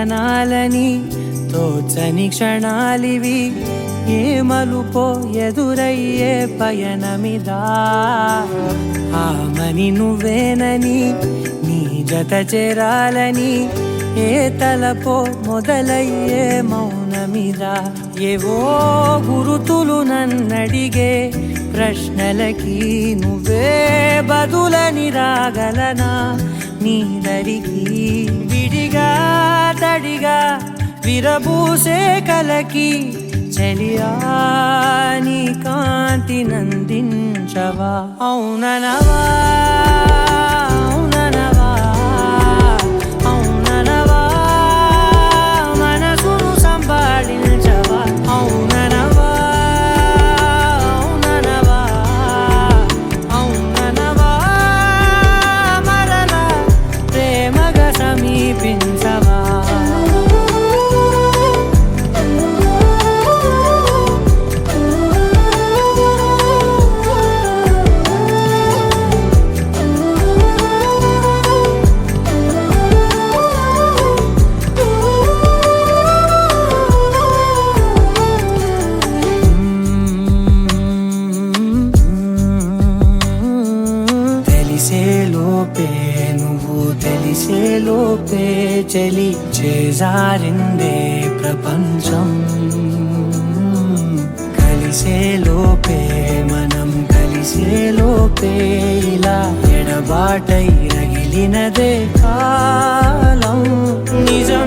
అనాలని తోచని క్షణాలివి ఏ మలుపో ఎదురయ్యే పయనమిదా ఆమని నువ్వేనని నీ జత చేరాలని ఏ తలపో మొదలయ్యే మౌనమిదా ఏవో గురుతులు నన్నడిగే ప్రశ్నలకి నువ్వే బదులని రాగలనా నీ దరికి విడిగా తడిగా విరబూసే కలకి చెలియా నీ కాంతి నందించవా అవుననవా అవుననవా అవుననవా మనసును సంపాదించవా అవుననవా అవుననవా అవుననవా మరలా ప్రేమగా సమీపించవా తెలిసేలోపే చలి చేజారిందే ప్రపంచం కలిసేలోపే మనం కలిసేలోపే ఇలా ఎడబాటై రగిలినదే కాలం నిజం